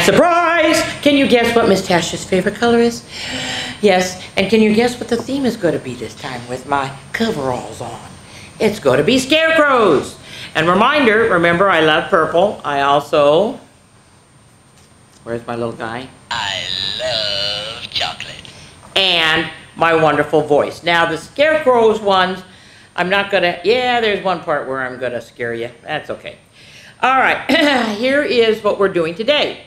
surprise! Can you guess what Miss Tasha's favorite color is? Yes, and can you guess what the theme is going to be this time with my coveralls on? It's going to be scarecrows. And reminder, remember I love purple. I also, where's my little guy? I love chocolate. And my wonderful voice. Now the scarecrows ones, I'm not gonna, yeah, there's one part where I'm gonna scare you. That's okay. All right, here is what we're doing today.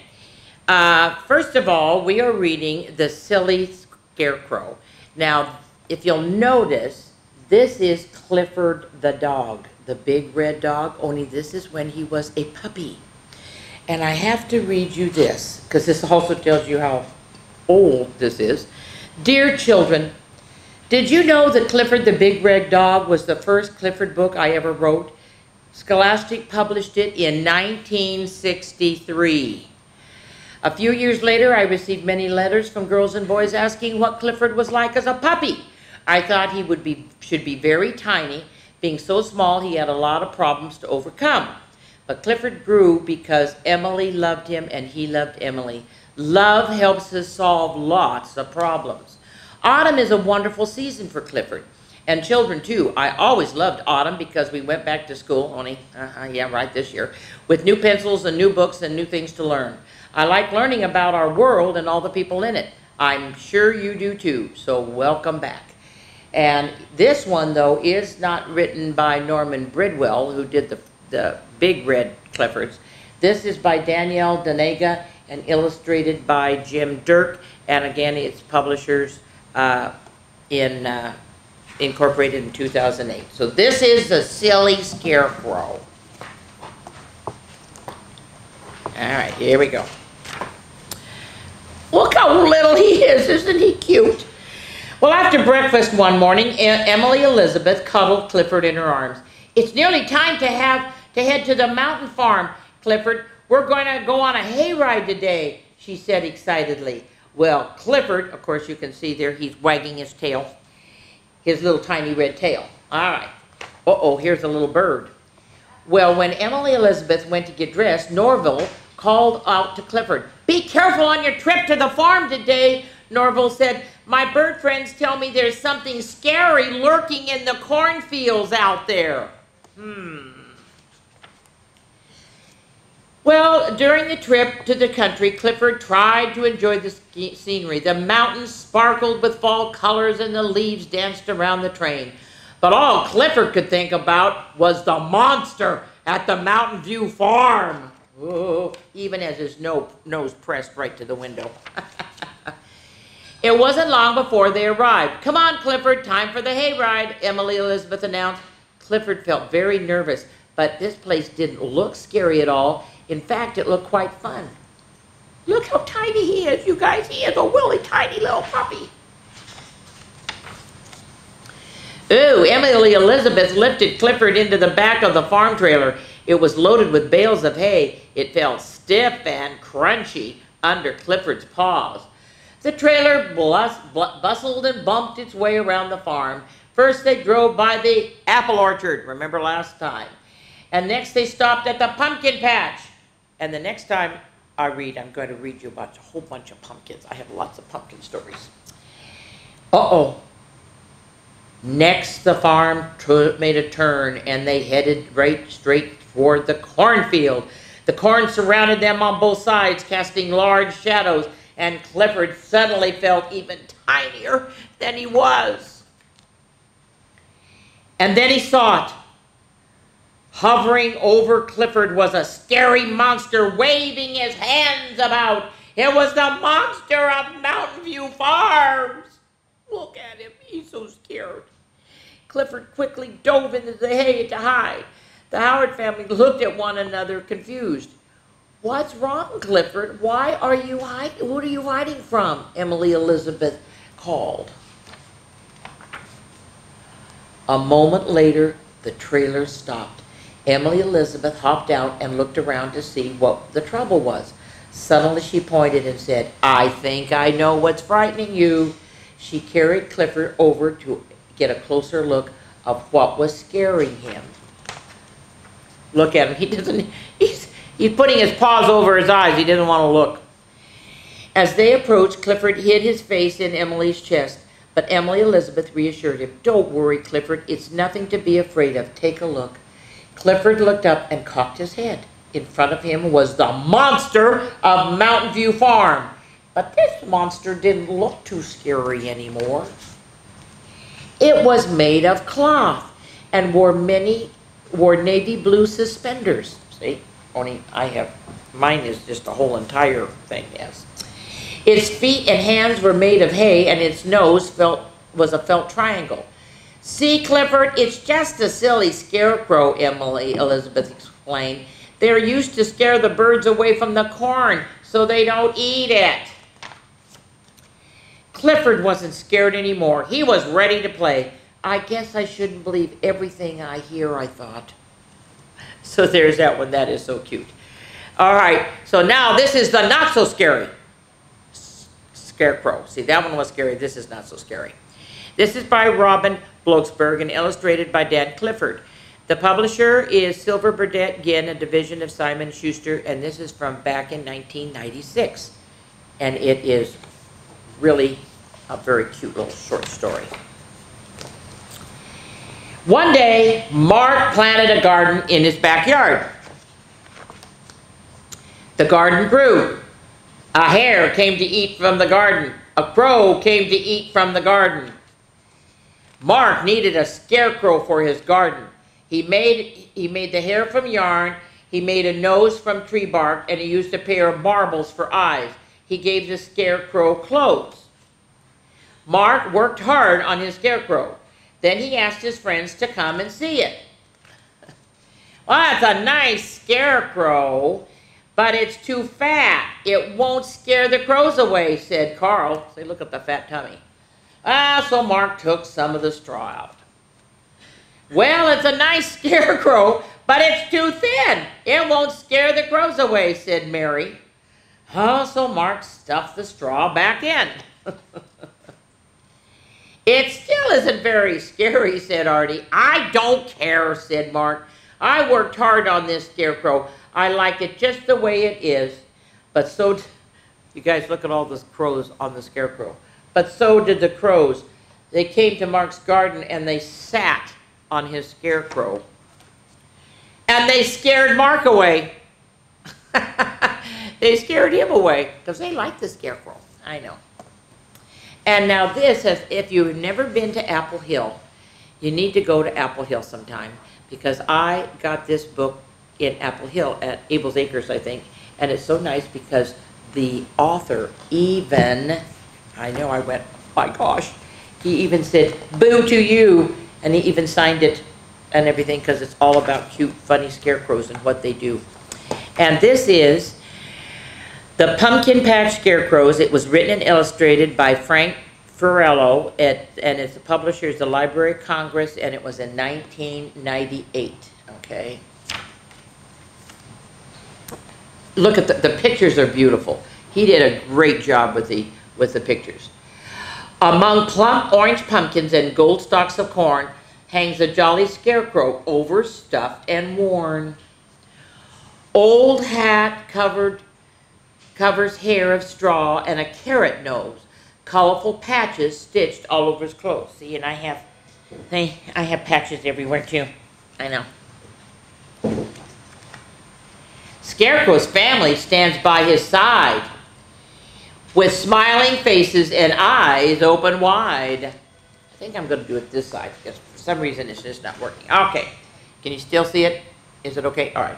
First of all, we are reading The Silly Scarecrow. Now, if you'll notice, this is Clifford the dog, the big red dog, only this is when he was a puppy. And I have to read you this, because this also tells you how old this is. Dear children, did you know that Clifford the Big Red Dog was the first Clifford book I ever wrote? Scholastic published it in 1963. A few years later, I received many letters from girls and boys asking what Clifford was like as a puppy. I thought he should be very tiny. Being so small, he had a lot of problems to overcome. But Clifford grew because Emily loved him and he loved Emily. Love helps us solve lots of problems. Autumn is a wonderful season for Clifford. And children too. I always loved autumn because we went back to school, only, this year, with new pencils and new books and new things to learn. I like learning about our world and all the people in it. I'm sure you do too, so welcome back. And this one, though, is not written by Norman Bridwell, who did the Big Red Cliffords. This is by Danielle Danega and illustrated by Jim Dirk. And again, its publishers incorporated in 2008. So this is The Silly Scarecrow. All right, here we go. Look how little he is. Isn't he cute? Well, after breakfast one morning, Emily Elizabeth cuddled Clifford in her arms. It's nearly time to head to the mountain farm, Clifford. We're going to go on a hayride today, she said excitedly. Well, Clifford, of course you can see there, he's wagging his tail. His little tiny red tail. All right. Uh-oh, here's a little bird. Well, when Emily Elizabeth went to get dressed, Norville called out to Clifford. Be careful on your trip to the farm today, Norville said. My bird friends tell me there's something scary lurking in the cornfields out there. Well, during the trip to the country, Clifford tried to enjoy the scenery. The mountains sparkled with fall colors and the leaves danced around the train. But all Clifford could think about was the monster at the Mountain View farm. Oh, even as his nose pressed right to the window. It wasn't long before they arrived. Come on, Clifford, time for the hayride, Emily Elizabeth announced. Clifford felt very nervous, but this place didn't look scary at all. In fact, it looked quite fun. Look how tiny he is, you guys. He is a really tiny little puppy. Ooh, Emily Elizabeth lifted Clifford into the back of the farm trailer. It was loaded with bales of hay. It felt stiff and crunchy under Clifford's paws. The trailer bustled and bumped its way around the farm. First they drove by the apple orchard, remember last time. And next they stopped at the pumpkin patch. And the next time I'm going to read you about a whole bunch of pumpkins. I have lots of pumpkin stories. Uh-oh. Next, the farm made a turn, and they headed right straight toward the cornfield. The corn surrounded them on both sides, casting large shadows, and Clifford suddenly felt even tinier than he was. And then he saw it. Hovering over Clifford was a scary monster waving his hands about. It was the monster of Mountain View Farms. Look at him. He's so scared. Clifford quickly dove into the hay to hide. The Howard family looked at one another confused. What's wrong, Clifford? Why are you hiding? What are you hiding from? Emily Elizabeth called. A moment later, the trailer stopped. Emily Elizabeth hopped out and looked around to see what the trouble was. Suddenly she pointed and said, I think I know what's frightening you. She carried Clifford over to get a closer look of what was scaring him. Look at him. He's putting his paws over his eyes. He doesn't want to look. As they approached, Clifford hid his face in Emily's chest, but Emily Elizabeth reassured him. "Don't worry, Clifford. It's nothing to be afraid of. Take a look." Clifford looked up and cocked his head. In front of him was the monster of Mountain View Farm. But this monster didn't look too scary anymore. It was made of cloth and wore navy blue suspenders. See, only mine is just a whole entire thing, yes. Its feet and hands were made of hay, and its nose was a felt triangle. "See, Clifford, it's just a silly scarecrow," Emily Elizabeth explained. "They're used to scare the birds away from the corn so they don't eat it." Clifford wasn't scared anymore. He was ready to play. "I guess I shouldn't believe everything I hear," I thought. So there's that one. That is so cute. All right, so now this is the not so scary scarecrow. See, that one was scary. This is not so scary. This is by Robin Bloxberg and illustrated by Dan Clifford. The publisher is Silver Burdett Ginn, a division of Simon Schuster, and this is from back in 1996. And it is really a very cute little short story. One day, Mark planted a garden in his backyard. The garden grew. A hare came to eat from the garden. A crow came to eat from the garden. Mark needed a scarecrow for his garden. He made the hair from yarn, he made a nose from tree bark, and he used a pair of marbles for eyes. He gave the scarecrow clothes. Mark worked hard on his scarecrow. Then he asked his friends to come and see it. "Well, that's a nice scarecrow, but it's too fat. It won't scare the crows away," said Carl. See, look at the fat tummy. So Mark took some of the straw out. "Well, it's a nice scarecrow, but it's too thin. It won't scare the crows away," said Mary. So Mark stuffed the straw back in. "It still isn't very scary," said Artie. "I don't care," said Mark. "I worked hard on this scarecrow. I like it just the way it is." But so, you guys look at all the crows on the scarecrow. But so did the crows. They came to Mark's garden and they sat on his scarecrow. And they scared Mark away. They scared him away because they like the scarecrow. I know. And now this, if you've never been to Apple Hill, you need to go to Apple Hill sometime, because I got this book in Apple Hill at Abel's Acres, I think, and it's so nice because the author even, I know I went, oh my gosh, he even said, "Boo to you," and he even signed it and everything, because it's all about cute, funny scarecrows and what they do. And this is The Pumpkin Patch Scarecrows. It was written and illustrated by Frank Ferrello, and its publisher is the Library of Congress, and it was in 1998, okay? Look at the pictures are beautiful. He did a great job with the pictures. Among plump orange pumpkins and gold stalks of corn hangs a jolly scarecrow, overstuffed and worn. Old hat covers hair of straw and a carrot nose, colorful patches stitched all over his clothes. See, and I have patches everywhere too. I know. Scarecrow's family stands by his side with smiling faces and eyes open wide. I think I'm going to do it this side because for some reason it's just not working. Okay. Can you still see it? Is it okay? All right.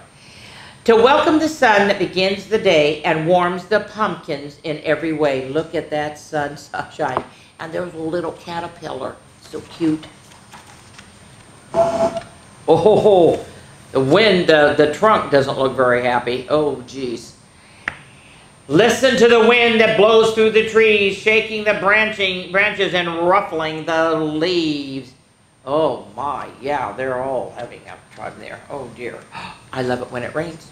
To welcome the sun that begins the day and warms the pumpkins in every way. Look at that sunshine. And there's a little caterpillar. So cute. Oh, the wind, the trunk doesn't look very happy. Oh, geez. Listen to the wind that blows through the trees, shaking the branches and ruffling the leaves. Oh my, yeah, they're all having a time there. Oh dear. I love it when it rains.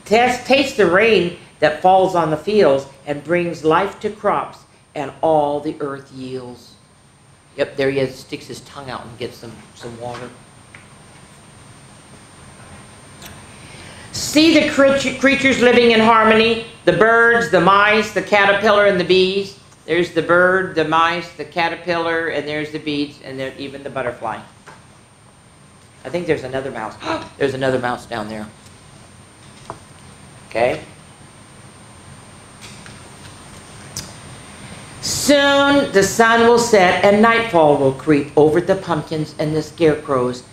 Taste the rain that falls on the fields and brings life to crops and all the earth yields. Yep, there he is, sticks his tongue out and gets some water. See the creatures living in harmony. The birds, the mice, the caterpillar, and the bees. There's the bird, the mice, the caterpillar, and there's the bees, and there's even the butterfly. I think there's another mouse. There's another mouse down there. Okay. Soon the sun will set and nightfall will creep over the pumpkins and the scarecrows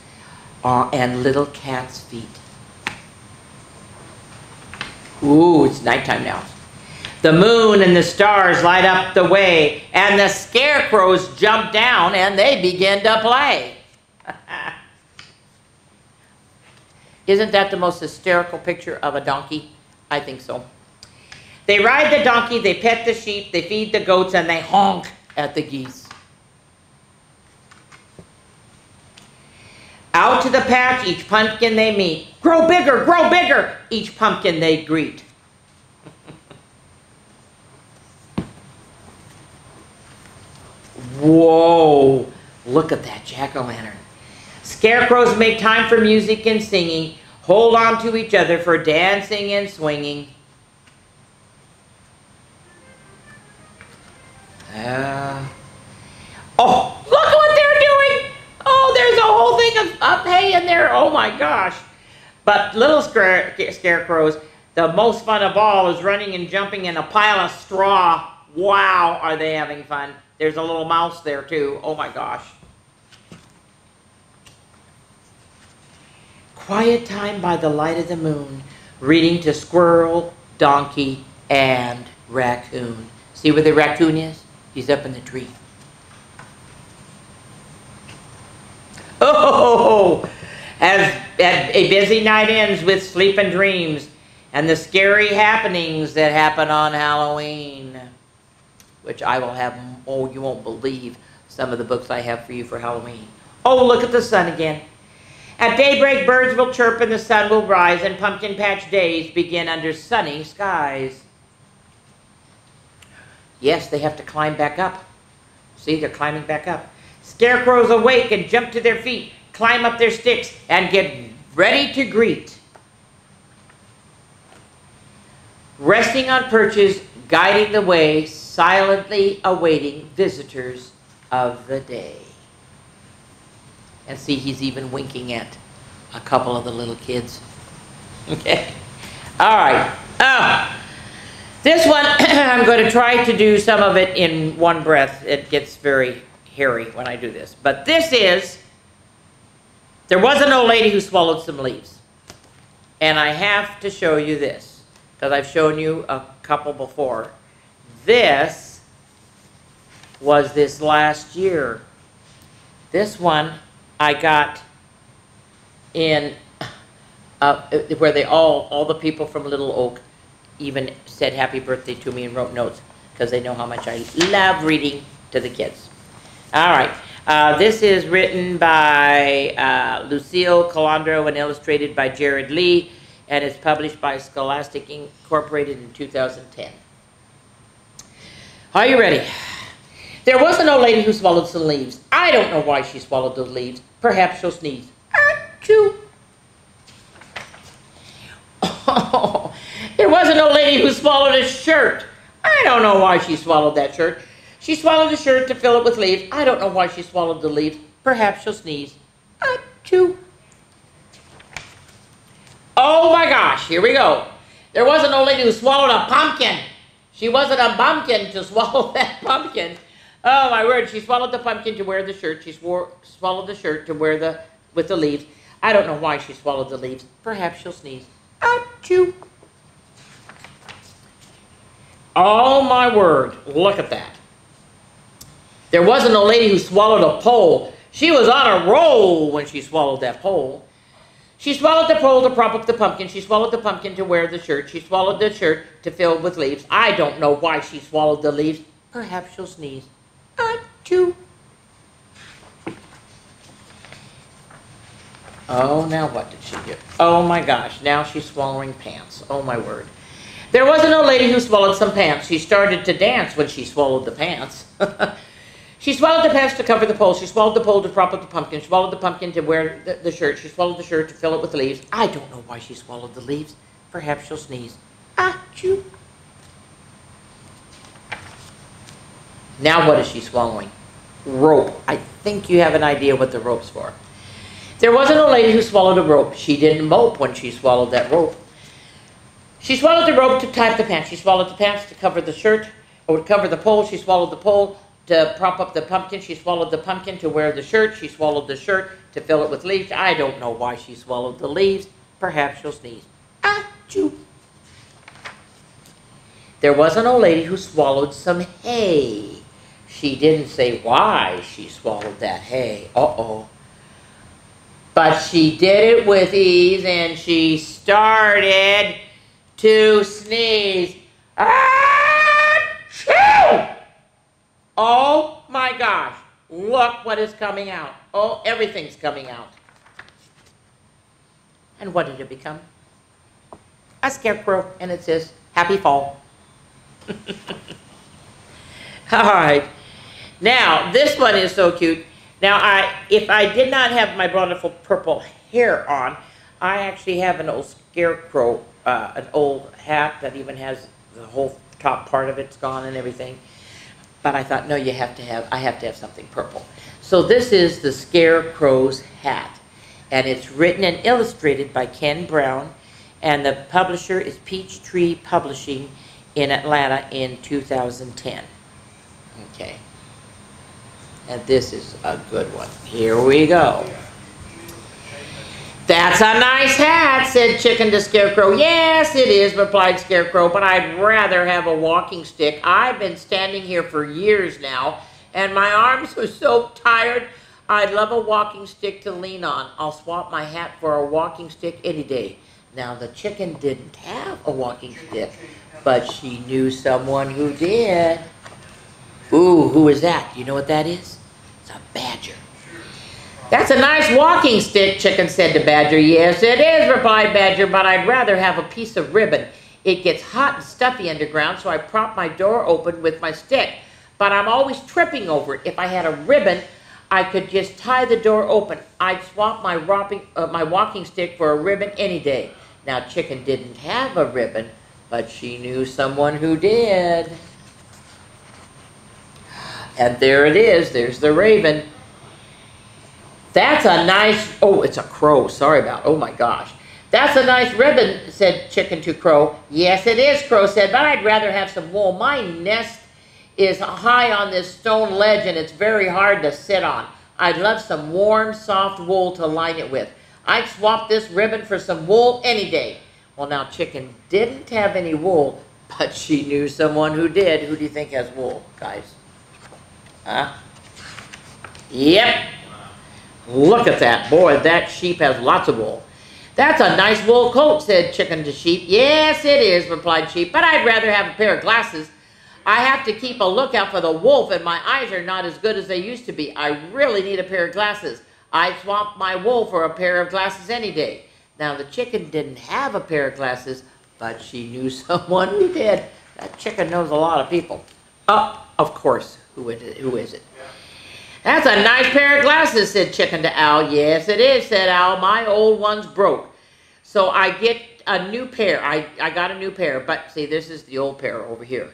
and little cats' feet. Ooh, it's nighttime now. The moon and the stars light up the way, and the scarecrows jump down and they begin to play. Isn't that the most hysterical picture of a donkey? I think so. They ride the donkey, they pet the sheep, they feed the goats, and they honk at the geese. Out to the patch, each pumpkin they meet. Grow bigger, each pumpkin they greet. Whoa, look at that jack-o'-lantern. Scarecrows make time for music and singing, hold on to each other for dancing and swinging. Oh, look at what they're doing. Oh, there's a whole thing of hay in there. Oh my gosh. But little scarecrows, the most fun of all is running and jumping in a pile of straw. Wow, are they having fun. There's a little mouse there too. Oh my gosh. Quiet time by the light of the moon, reading to squirrel, donkey, and raccoon. See where the raccoon is? He's up in the tree. Oh, as a busy night ends with sleep and dreams and the scary happenings that happen on Halloween, which I will have, oh, you won't believe some of the books I have for you for Halloween. Oh, look at the sun again. At daybreak, birds will chirp and the sun will rise, and pumpkin patch days begin under sunny skies. Yes, they have to climb back up. See, they're climbing back up. Scarecrows awake and jump to their feet, climb up their sticks, and get ready to greet. Resting on perches, guiding the way, silently awaiting visitors of the day. And see, he's even winking at a couple of the little kids. Okay. All right. This one, I'm going to try to do some of it in one breath. It gets very hairy when I do this. But this is, there was an old lady who swallowed some leaves. And I have to show you this, because I've shown you a couple before. This was this last year. This one I got in where they all the people from Little Oak even said happy birthday to me and wrote notes because they know how much I love reading to the kids. All right, this is written by Lucille Calandro and illustrated by Jared Lee, and it's published by Scholastic Incorporated in 2010. Are you ready? There was an old lady who swallowed some leaves. I don't know why she swallowed those leaves. Perhaps she'll sneeze. Achoo! Oh, there was an old lady who swallowed a shirt. I don't know why she swallowed that shirt. She swallowed the shirt to fill it with leaves. I don't know why she swallowed the leaves. Perhaps she'll sneeze. Achoo! Oh my gosh, here we go. There was an old lady who swallowed a pumpkin. She wasn't a bumpkin to swallow that pumpkin. Oh my word, she swallowed the pumpkin to wear the shirt. She swallowed the shirt to wear with the leaves. I don't know why she swallowed the leaves. Perhaps she'll sneeze. Achoo! Oh my word, look at that. There was an old lady who swallowed a pole. She was on a roll when she swallowed that pole. She swallowed the pole to prop up the pumpkin. She swallowed the pumpkin to wear the shirt. She swallowed the shirt to fill with leaves. I don't know why she swallowed the leaves. Perhaps she'll sneeze. Achoo! Oh, now what did she do? Oh my gosh, now she's swallowing pants. Oh my word. There was an old lady who swallowed some pants. She started to dance when she swallowed the pants. She swallowed the pants to cover the pole. She swallowed the pole to prop up the pumpkin. She swallowed the pumpkin to wear the shirt. She swallowed the shirt to fill it with leaves. I don't know why she swallowed the leaves. Perhaps she'll sneeze. Achoo! Now what is she swallowing? Rope. I think you have an idea what the rope's for. There was an old lady who swallowed a rope. She didn't mope when she swallowed that rope. She swallowed the rope to tie up the pants. She swallowed the pants to cover the shirt, or to cover the pole. She swallowed the pole to prop up the pumpkin. She swallowed the pumpkin to wear the shirt. She swallowed the shirt to fill it with leaves. I don't know why she swallowed the leaves. Perhaps she'll sneeze. Achoo. There was an old lady who swallowed some hay. She didn't say why she swallowed that hay. Uh-oh. But she did it with ease, and she started to sneeze. Achoo! Oh my gosh. Look what is coming out. Oh, everything's coming out. And what did it become? A scarecrow, and it says, Happy Fall. All right. Now, this one is so cute. Now, if I did not have my wonderful purple hair on, I actually have an old scarecrow, an old hat that even has the whole top part of it's gone and everything. But I thought, no, I have to have something purple. So this is the Scarecrow's hat. And it's written and illustrated by Ken Brown. And the publisher is Peachtree Publishing in Atlanta in 2010. Okay. And this is a good one. Here we go. That's a nice hat, said Chicken to Scarecrow. Yes, it is, replied Scarecrow, but I'd rather have a walking stick. I've been standing here for years now, and my arms are so tired. I'd love a walking stick to lean on. I'll swap my hat for a walking stick any day. Now, the chicken didn't have a walking stick, but she knew someone who did. Ooh, who is that? You know what that is? It's a badger. That's a nice walking stick, Chicken said to Badger. Yes, it is, replied Badger, but I'd rather have a piece of ribbon. It gets hot and stuffy underground, so I prop my door open with my stick. But I'm always tripping over it. If I had a ribbon, I could just tie the door open. I'd swap my walking stick for a ribbon any day. Now, Chicken didn't have a ribbon, but she knew someone who did. And there it is. There's the raven. That's a nice, oh, it's a crow, sorry about, oh my gosh. That's a nice ribbon, said Chicken to Crow. Yes, it is, Crow said, but I'd rather have some wool. My nest is high on this stone ledge and it's very hard to sit on. I'd love some warm, soft wool to line it with. I'd swap this ribbon for some wool any day. Well, now, Chicken didn't have any wool, but she knew someone who did. Who do you think has wool, guys? Huh? Yep. Look at that. Boy, that sheep has lots of wool. That's a nice wool coat, said Chicken to Sheep. Yes, it is, replied Sheep, but I'd rather have a pair of glasses. I have to keep a lookout for the wolf, and my eyes are not as good as they used to be. I really need a pair of glasses. I'd swap my wool for a pair of glasses any day. Now, the chicken didn't have a pair of glasses, but she knew someone who did. That chicken knows a lot of people. Oh, of course. Who is it? That's a nice pair of glasses, said Chicken to Owl. Yes, it is, said Owl. My old one's broke. So I get a new pair. I got a new pair, but see, this is the old pair over here.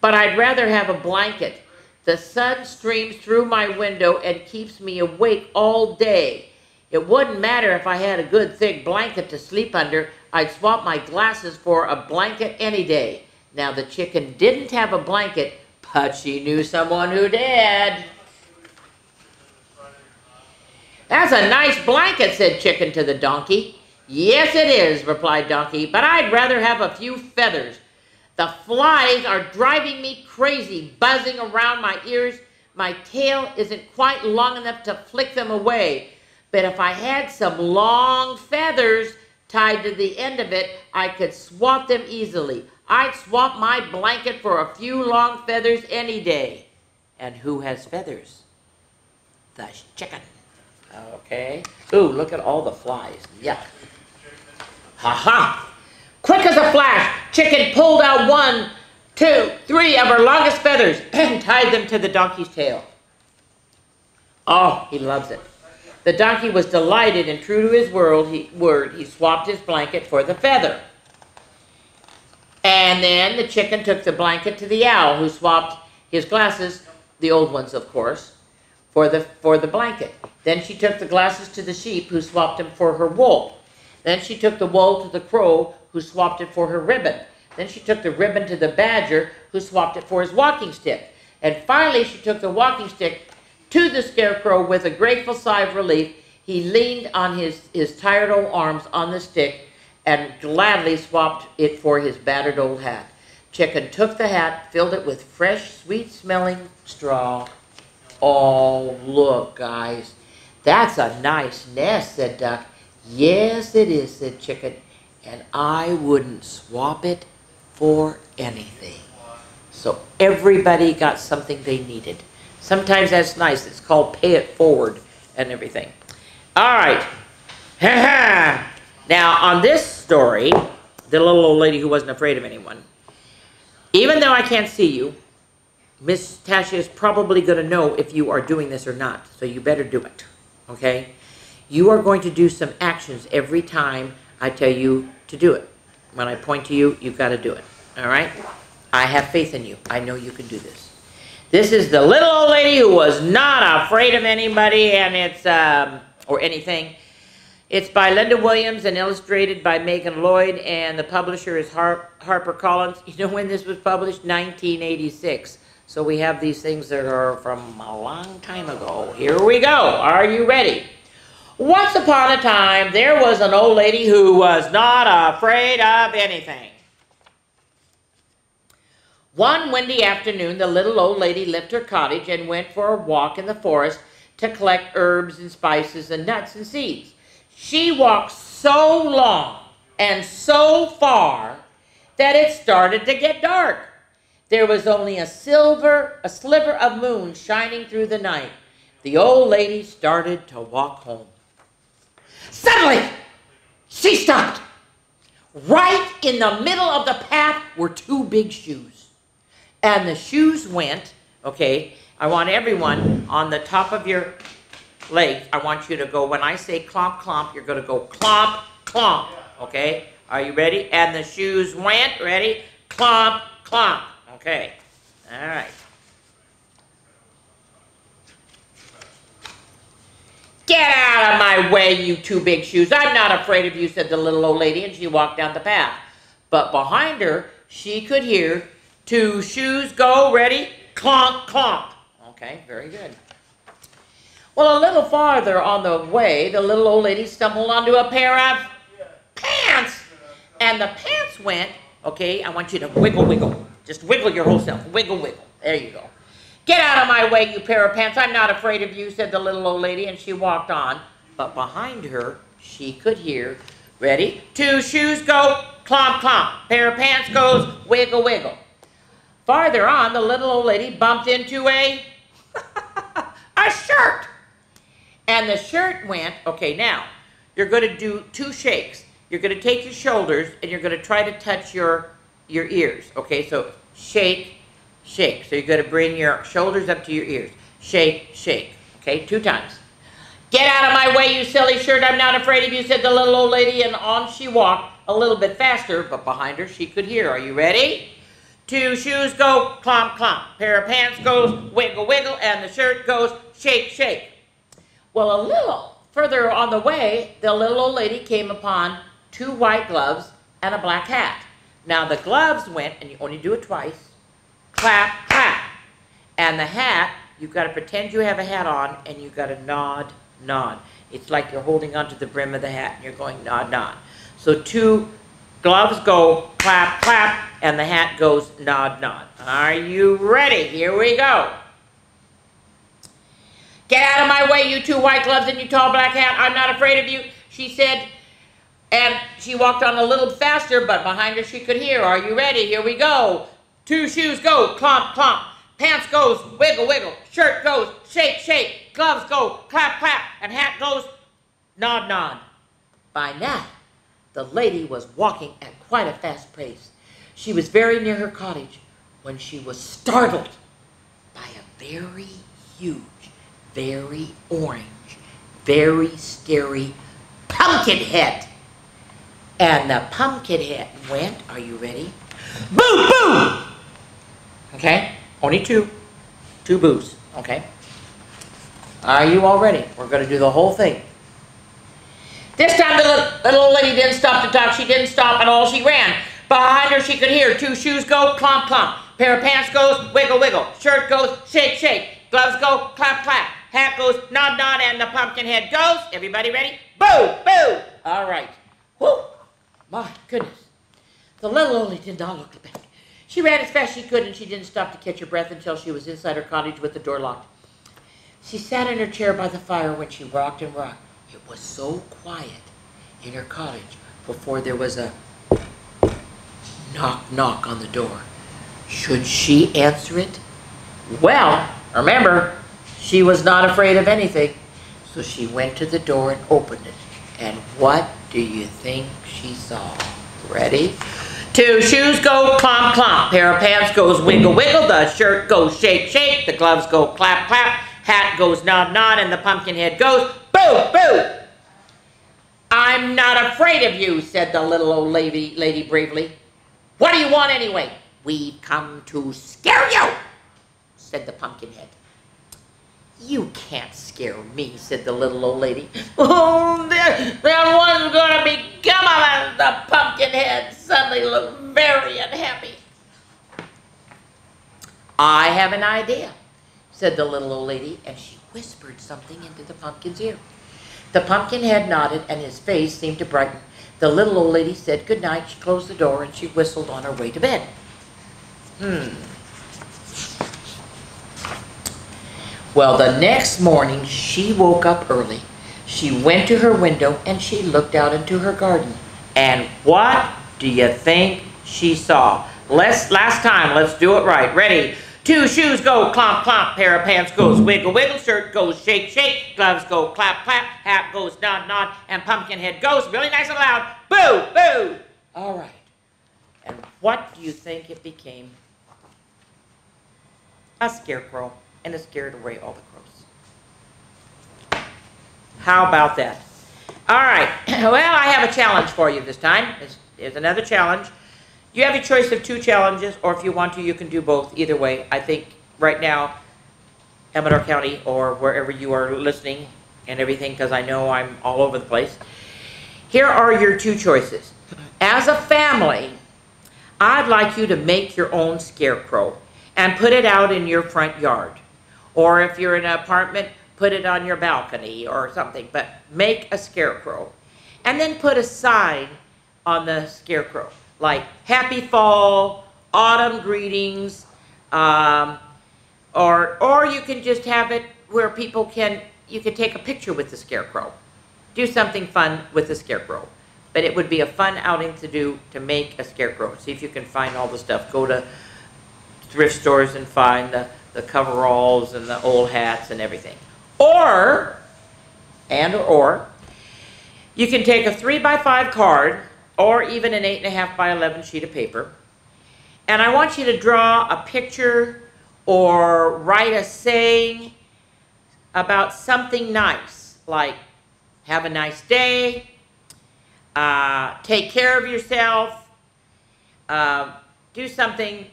But I'd rather have a blanket. The sun streams through my window and keeps me awake all day. It wouldn't matter if I had a good thick blanket to sleep under. I'd swap my glasses for a blanket any day. Now, the chicken didn't have a blanket, but she knew someone who did. That's a nice blanket, said Chicken to the donkey. Yes, it is, replied Donkey, but I'd rather have a few feathers. The flies are driving me crazy, buzzing around my ears. My tail isn't quite long enough to flick them away. But if I had some long feathers tied to the end of it, I could swap them easily. I'd swap my blanket for a few long feathers any day. And who has feathers? The chicken. Okay. Ooh, look at all the flies. Yuck. Ha-ha! Quick as a flash, Chicken pulled out 1, 2, 3 of her longest feathers and tied them to the donkey's tail. Oh, he loves it. The donkey was delighted, and true to his word, he swapped his blanket for the feather. And then the chicken took the blanket to the owl, who swapped his glasses, the old ones of course, for the blanket. Then she took the glasses to the sheep, who swapped them for her wool. Then she took the wool to the crow, who swapped it for her ribbon. Then she took the ribbon to the badger, who swapped it for his walking stick. And finally she took the walking stick to the scarecrow. With a grateful sigh of relief, he leaned on his tired old arms on the stick and gladly swapped it for his battered old hat. Chicken took the hat, filled it with fresh, sweet-smelling straw. Oh, look, guys. That's a nice nest, said Duck. Yes, it is, said Chicken. And I wouldn't swap it for anything. So everybody got something they needed. Sometimes that's nice. It's called pay it forward and everything. All right. Now, on this story, the little old lady who wasn't afraid of anyone, even though I can't see you, Miss Tasha is probably going to know if you are doing this or not, so you better do it, okay? You are going to do some actions every time I tell you to do it. When I point to you, you've got to do it, all right? I have faith in you. I know you can do this. This is the little old lady who was not afraid of anybody, and it's, or anything. It's by Linda Williams and illustrated by Megan Lloyd, and the publisher is HarperCollins. You know when this was published? 1986. So we have these things that are from a long time ago. Here we go. Are you ready? Once upon a time, there was an old lady who was not afraid of anything. One windy afternoon, the little old lady left her cottage and went for a walk in the forest to collect herbs and spices and nuts and seeds. She walked so long and so far that it started to get dark. There was only a sliver of moon shining through the night. The old lady started to walk home. Suddenly, she stopped. Right in the middle of the path were two big shoes. And the shoes went, okay, I want everyone on the top of your legs, I want you to go, when I say clomp, clomp, you're going to go clomp, clomp, okay? Are you ready? And the shoes went, ready? Clomp, clomp, okay. All right. Get out of my way, you two big shoes. I'm not afraid of you, said the little old lady, and she walked down the path. But behind her, she could hear two shoes go, ready? Clomp, clomp. Okay, very good. Well, a little farther on the way, the little old lady stumbled onto a pair of pants. And the pants went, okay, I want you to wiggle, wiggle. Just wiggle your whole self. Wiggle, wiggle. There you go. Get out of my way, you pair of pants. I'm not afraid of you, said the little old lady, and she walked on. But behind her, she could hear, ready? Two shoes go, clomp, clomp. Pair of pants goes, wiggle, wiggle. Farther on, the little old lady bumped into a shirt. And the shirt went, okay, now, you're going to do two shakes. You're going to take your shoulders, and you're going to try to touch your ears. Okay, so shake, shake. So you're going to bring your shoulders up to your ears. Shake, shake. Okay, 2 times. Get out of my way, you silly shirt. I'm not afraid of you, said the little old lady, and on she walked a little bit faster, but behind her she could hear. Are you ready? Two shoes go, clomp, clomp. Pair of pants goes, wiggle, wiggle, and the shirt goes, shake, shake. Well, a little further on the way, the little old lady came upon 2 white gloves and a black hat. Now, the gloves went, and you only do it twice, clap, clap. And the hat, you've got to pretend you have a hat on, and you've got to nod, nod. It's like you're holding onto the brim of the hat, and you're going nod, nod. So 2 gloves go clap, clap, and the hat goes nod, nod. Are you ready? Here we go. Get out of my way, you 2 white gloves and you tall black hat. I'm not afraid of you, she said. And she walked on a little faster, but behind her she could hear. Are you ready? Here we go. 2 shoes go, clomp, clomp. Pants goes, wiggle, wiggle. Shirt goes, shake, shake. Gloves go, clap, clap. And hat goes, nod, nod. By now, the lady was walking at quite a fast pace. She was very near her cottage when she was startled by a very huge, very orange, very scary pumpkin head. And the pumpkin head went, are you ready? Boom, boom! Okay, only 2. 2 boos, okay? Are you all ready? We're going to do the whole thing. This time the little old lady didn't stop to talk. She didn't stop at all. She ran. Behind her she could hear 2 shoes go clomp clomp. Pair of pants goes wiggle wiggle. Shirt goes shake shake. Gloves go clap clap. Hat goes nod nod, and the pumpkin head goes. Everybody ready? Boo boo. All right. Whoo. My goodness. The little old lady did not look back. She ran as fast as she could, and she didn't stop to catch her breath until she was inside her cottage with the door locked. She sat in her chair by the fire when she rocked and rocked. It was so quiet in her cottage before there was a knock knock on the door. Should she answer it? Well, remember, she was not afraid of anything. So she went to the door and opened it. And what do you think she saw? Ready? 2 shoes go clomp clomp. Pair of pants goes wiggle wiggle. The shirt goes shake shake. The gloves go clap clap. Hat goes nod nod, and the pumpkin head goes boo boo. I'm not afraid of you, said the little old lady bravely. What do you want anyway? We've come to scare you, said the pumpkin head. You can't scare me, said the little old lady. Oh, that one's gonna become a... The pumpkin head suddenly looked very unhappy. I have an idea, said the little old lady, and she whispered something into the pumpkin's ear. The pumpkin head nodded, and his face seemed to brighten. The little old lady said good night. She closed the door, and she whistled on her way to bed. Well, the next morning, she woke up early. She went to her window, and she looked out into her garden. And what do you think she saw? Last time, let's do it right. Ready? 2 shoes go clomp clomp. Pair of pants goes wiggle wiggle. Shirt goes shake shake. Gloves go clap clap. Hat goes nod nod. And pumpkin head goes really nice and loud. Boo boo. All right. And what do you think it became? A scarecrow. And it scared away all the crows. How about that? All right. Well, I have a challenge for you this time. Here's another challenge. You have a choice of 2 challenges, or if you want to, you can do both. Either way, I think right now, Amador County, or wherever you are listening and everything, because I know I'm all over the place. Here are your 2 choices. As a family, I'd like you to make your own scarecrow and put it out in your front yard. Or if you're in an apartment, put it on your balcony or something. But make a scarecrow. And then put a sign on the scarecrow, like Happy Fall, Autumn Greetings, or you can just have it where you can take a picture with the scarecrow. Do something fun with the scarecrow. But it would be a fun outing to do to make a scarecrow. See if you can find all the stuff. Go to thrift stores and find the coveralls and the old hats and everything. Or you can take a 3x5 card or even an 8.5 by 11 sheet of paper. And I want you to draw a picture or write a saying about something nice, like have a nice day, take care of yourself, do something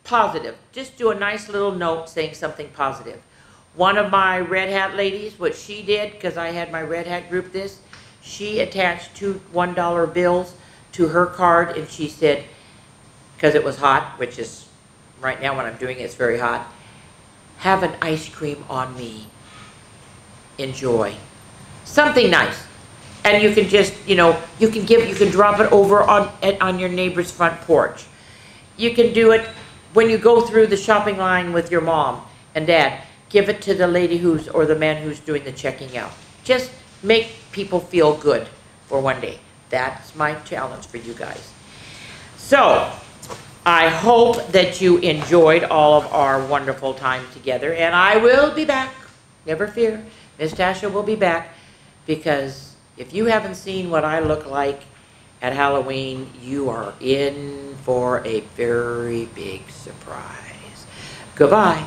positive. Just do a nice little note saying something positive. One of my Red Hat ladies, what she did, because I had my Red Hat group she attached 2 $1 bills to her card, and she said, because it was hot, which is right now when I'm doing it, it's very hot, have an ice cream on me. Enjoy. Something nice. And you can just, you can drop it over on your neighbor's front porch. You can do it when you go through the shopping line with your mom and dad. Give it to the lady or the man who's doing the checking out. Just make people feel good for one day. That's my challenge for you guys. So, I hope that you enjoyed all of our wonderful time together, and I will be back. Never fear. Miss Tasha will be back, because if you haven't seen what I look like at Halloween, you are in for a very big surprise. Goodbye.